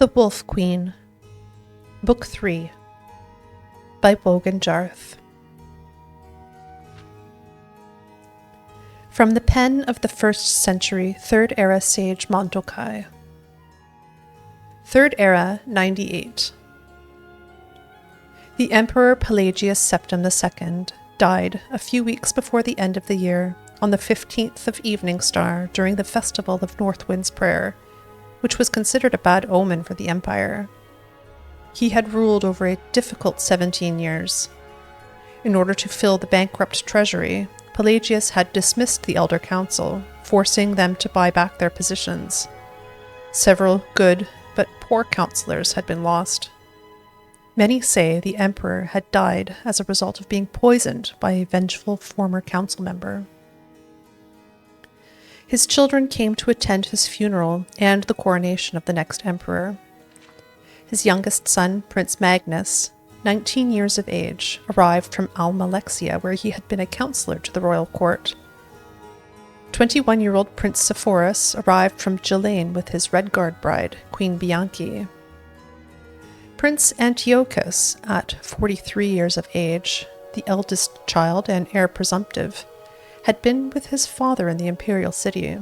The Wolf Queen, Book 3, by Wogan Jarth. From the pen of the 1st century 3rd era sage Montokai. 3rd era, 98. The Emperor Pelagius Septim II died a few weeks before the end of the year, on the 15th of Evening Star during the festival of Northwind's Prayer, which was considered a bad omen for the empire. He had ruled over a difficult 17 years. In order to fill the bankrupt treasury, Pelagius had dismissed the Elder Council, forcing them to buy back their positions. Several good but poor councillors had been lost. Many say the emperor had died as a result of being poisoned by a vengeful former council member. His children came to attend his funeral and the coronation of the next emperor. His youngest son, Prince Magnus, 19 years of age, arrived from Almalexia, where he had been a counselor to the royal court. 21-year-old Prince Sepphoris arrived from Gillane with his Redguard bride, Queen Bianchi. Prince Antiochus, at 43 years of age, the eldest child and heir presumptive, had been with his father in the imperial city.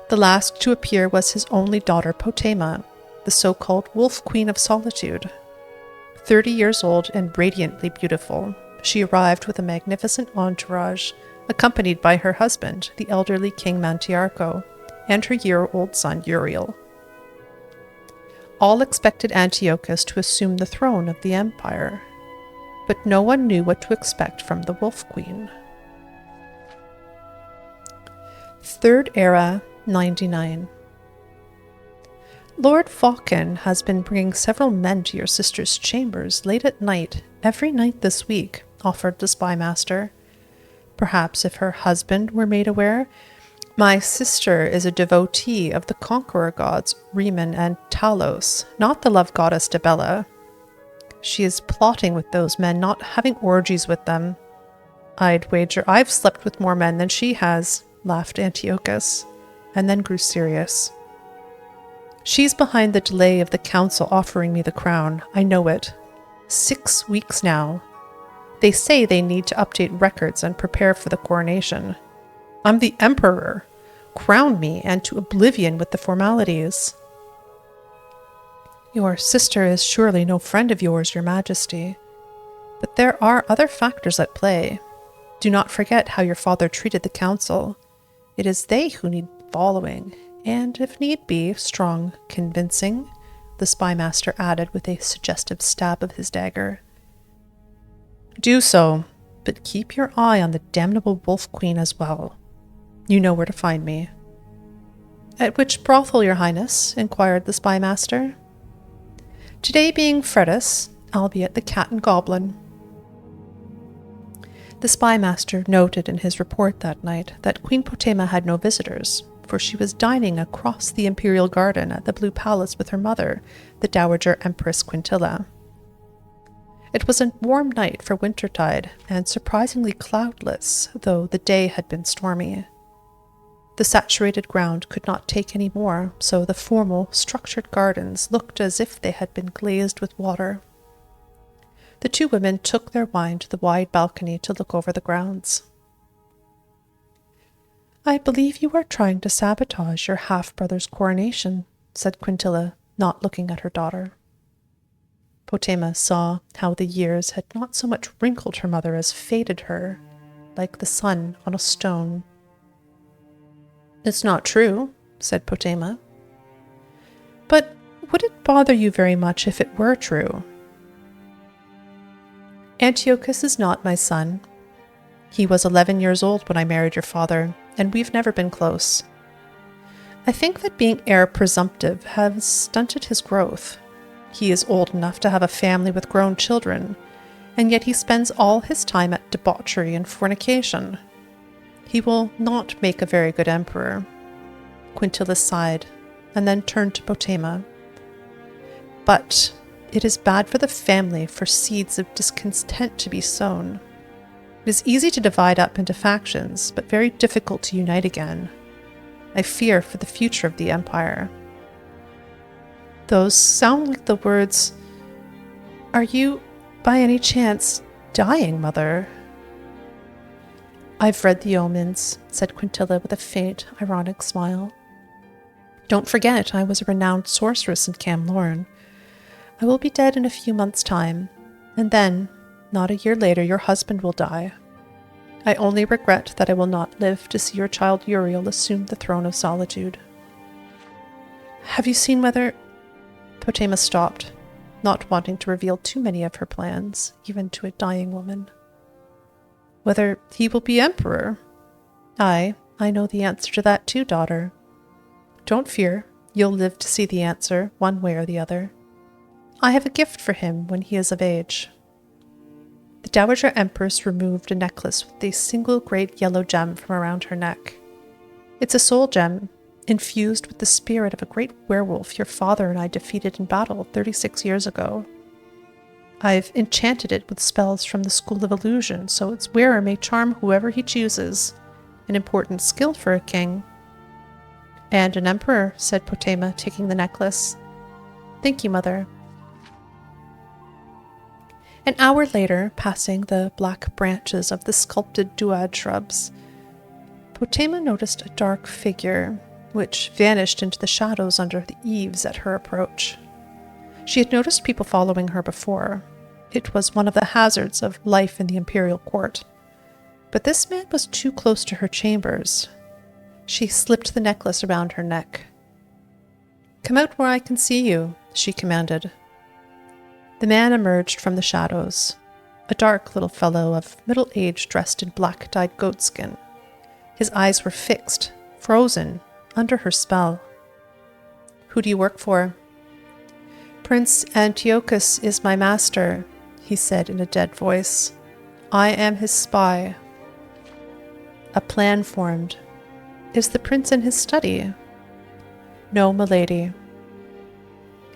The last to appear was his only daughter Potema, the so-called Wolf Queen of Solitude. 30 years old and radiantly beautiful, she arrived with a magnificent entourage, accompanied by her husband, the elderly King Mantiarco, and her year-old son Uriel. All expected Antiochus to assume the throne of the empire, but no one knew what to expect from the Wolf Queen. 3rd era, 99. Lord Falcon has been bringing several men to your sister's chambers late at night, every night this week, offered the spymaster. Perhaps if her husband were made aware. My sister is a devotee of the conqueror gods Riemann and Talos, not the love goddess Dibella. She is plotting with those men, not having orgies with them. I'd wager I've slept with more men than she has, laughed Antiochus, and then grew serious. She's behind the delay of the council offering me the crown. I know it. 6 weeks now. They say they need to update records and prepare for the coronation. I'm the emperor. Crown me and to oblivion with the formalities. Your sister is surely no friend of yours, your majesty. But there are other factors at play. Do not forget how your father treated the council. It is they who need following, and if need be, strong convincing, the spymaster added with a suggestive stab of his dagger. Do so, but keep your eye on the damnable Wolf Queen as well. You know where to find me. At which brothel, your highness? Inquired the spymaster. Today being Fredas, albeit the Cat and Goblin. The spymaster noted in his report that night that Queen Potema had no visitors, for she was dining across the imperial garden at the Blue Palace with her mother, the Dowager Empress Quintilla. It was a warm night for wintertide, and surprisingly cloudless, though the day had been stormy. The saturated ground could not take any more, so the formal, structured gardens looked as if they had been glazed with water. The two women took their wine to the wide balcony to look over the grounds. I believe you are trying to sabotage your half-brother's coronation, said Quintilla, not looking at her daughter. Potema saw how the years had not so much wrinkled her mother as faded her, like the sun on a stone. It's not true, said Potema. But would it bother you very much if it were true? Antiochus is not my son. He was 11 years old when I married your father, and we've never been close. I think that being heir presumptive has stunted his growth. He is old enough to have a family with grown children, and yet he spends all his time at debauchery and fornication. He will not make a very good emperor. Quintilla sighed, and then turned to Potema. But it is bad for the family for seeds of discontent to be sown. It is easy to divide up into factions, but very difficult to unite again. I fear for the future of the empire. Those sound like the words, "Are you, by any chance, dying, mother?" "I've read the omens," said Quintilla with a faint, ironic smile. "Don't forget, I was a renowned sorceress in Camlorn. I will be dead in a few months' time, and then, not a year later, your husband will die. I only regret that I will not live to see your child Uriel assume the throne of solitude." "Have you seen whether—" Potema stopped, not wanting to reveal too many of her plans, even to a dying woman. "Whether he will be emperor? Aye, I know the answer to that too, daughter. Don't fear, you'll live to see the answer, one way or the other. I have a gift for him when he is of age." The Dowager Empress removed a necklace with a single great yellow gem from around her neck. "It's a soul gem, infused with the spirit of a great werewolf your father and I defeated in battle 36 years ago. I've enchanted it with spells from the School of Illusion, so its wearer may charm whoever he chooses. An important skill for a king." "And an emperor," said Potema, taking the necklace. "Thank you, mother." An hour later, passing the black branches of the sculpted duad shrubs, Potema noticed a dark figure, which vanished into the shadows under the eaves at her approach. She had noticed people following her before. It was one of the hazards of life in the imperial court. But this man was too close to her chambers. She slipped the necklace around her neck. "Come out where I can see you," she commanded. The man emerged from the shadows, a dark little fellow of middle age dressed in black-dyed goatskin. His eyes were fixed, frozen, under her spell. "Who do you work for?" "Prince Antiochus is my master," he said in a dead voice. "I am his spy." A plan formed. "Is the prince in his study?" "No, milady."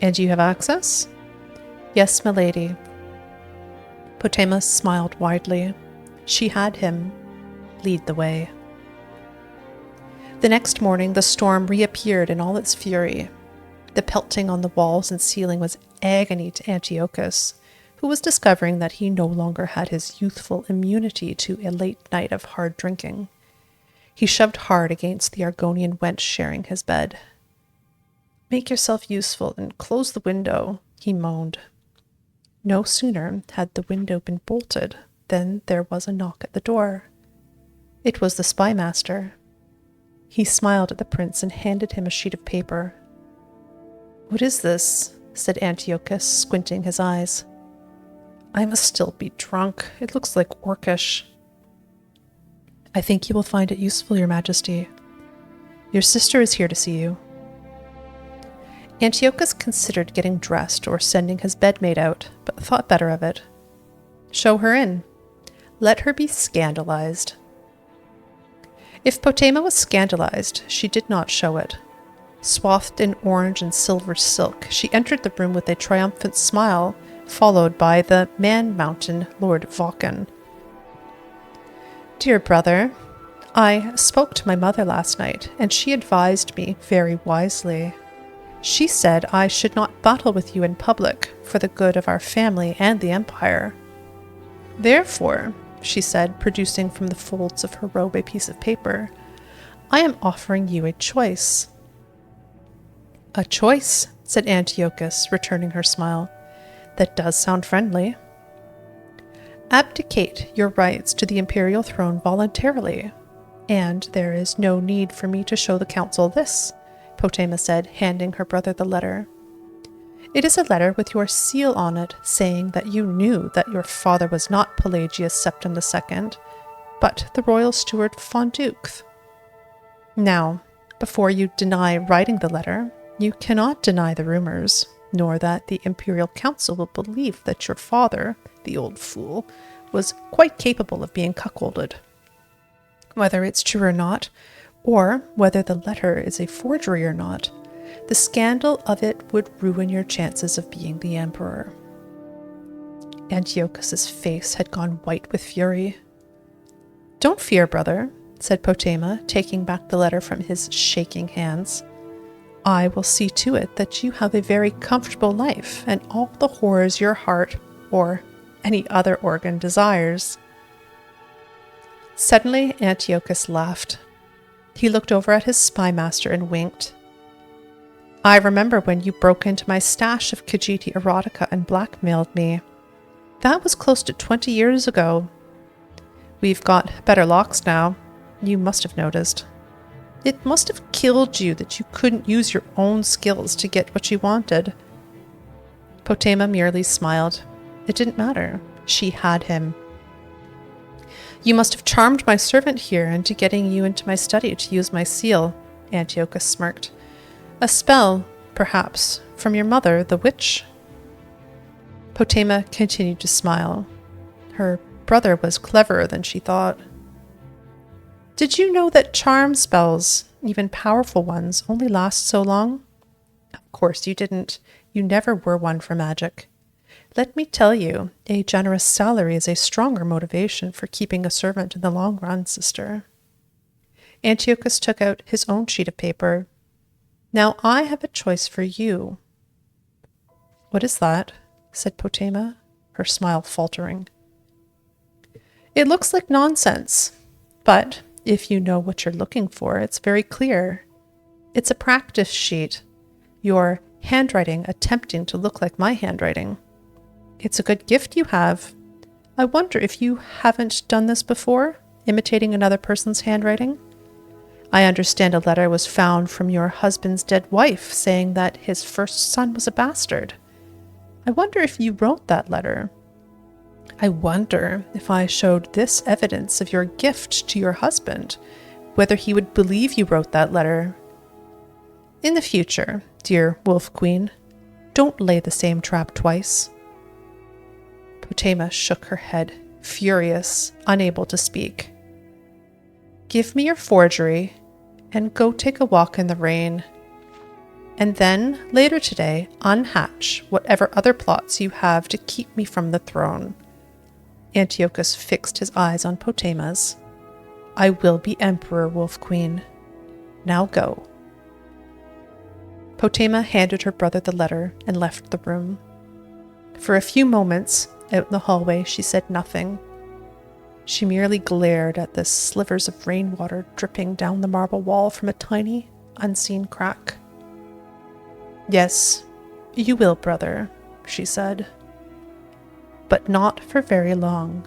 "And you have access?" "Yes, milady." Potema smiled widely. She had him. Lead the way. The next morning the storm reappeared in all its fury. The pelting on the walls and ceiling was agony to Antiochus, who was discovering that he no longer had his youthful immunity to a late night of hard drinking. He shoved hard against the Argonian wench sharing his bed. "Make yourself useful and close the window," he moaned. No sooner had the window been bolted than there was a knock at the door. It was the spy master. He smiled at the prince and handed him a sheet of paper. "What is this?" said Antiochus, squinting his eyes. "I must still be drunk. It looks like Orcish." "I think you will find it useful, your majesty. Your sister is here to see you." Antiochus considered getting dressed or sending his bedmate out, but thought better of it. "Show her in. Let her be scandalized." If Potema was scandalized, she did not show it. Swathed in orange and silver silk, she entered the room with a triumphant smile, followed by the man-mountain Lord Vulcan. "Dear brother, I spoke to my mother last night, and she advised me very wisely. She said I should not battle with you in public for the good of our family and the empire. Therefore," she said, producing from the folds of her robe a piece of paper, "I am offering you a choice." "A choice," said Antiochus, returning her smile. "That does sound friendly." "Abdicate your rights to the imperial throne voluntarily, and there is no need for me to show the council this," Potema said, handing her brother the letter. "It is a letter with your seal on it, saying that you knew that your father was not Pelagius Septim II, but the royal steward Fonduke. Now, before you deny writing the letter, you cannot deny the rumors, nor that the imperial council will believe that your father, the old fool, was quite capable of being cuckolded. Whether it's true or not, or whether the letter is a forgery or not, the scandal of it would ruin your chances of being the emperor." Antiochus's face had gone white with fury. "Don't fear, brother," said Potema, taking back the letter from his shaking hands. I will see to it that you have a very comfortable life and all the horrors your heart or any other organ desires." Suddenly, Antiochus laughed. He looked over at his spymaster and winked. "I remember when you broke into my stash of Khajiiti erotica and blackmailed me. That was close to 20 years ago. We've got better locks now. You must have noticed. It must have killed you that you couldn't use your own skills to get what you wanted." Potema merely smiled. It didn't matter. She had him. "You must have charmed my servant here into getting you into my study to use my seal," Antiochus smirked. "A spell, perhaps, from your mother, the witch?" Potema continued to smile. Her brother was cleverer than she thought. "Did you know that charm spells, even powerful ones, only last so long?" "Of course you didn't. You never were one for magic. Let me tell you, a generous salary is a stronger motivation for keeping a servant in the long run, sister." Antiochus took out his own sheet of paper. "Now I have a choice for you." "What is that?" said Potema, her smile faltering. "It looks like nonsense, but if you know what you're looking for, it's very clear. It's a practice sheet, your handwriting attempting to look like my handwriting. It's a good gift you have. I wonder if you haven't done this before, imitating another person's handwriting? I understand a letter was found from your husband's dead wife saying that his first son was a bastard. I wonder if you wrote that letter. I wonder if I showed this evidence of your gift to your husband, whether he would believe you wrote that letter. In the future, dear Wolf Queen, don't lay the same trap twice." Potema shook her head, furious, unable to speak. "Give me your forgery and go take a walk in the rain. And then, later today, unhatch whatever other plots you have to keep me from the throne." Antiochus fixed his eyes on Potema's. "I will be emperor, Wolf Queen. Now go." Potema handed her brother the letter and left the room. For a few moments, out in the hallway, she said nothing. She merely glared at the slivers of rainwater dripping down the marble wall from a tiny, unseen crack. "Yes, you will, brother," she said. "But not for very long."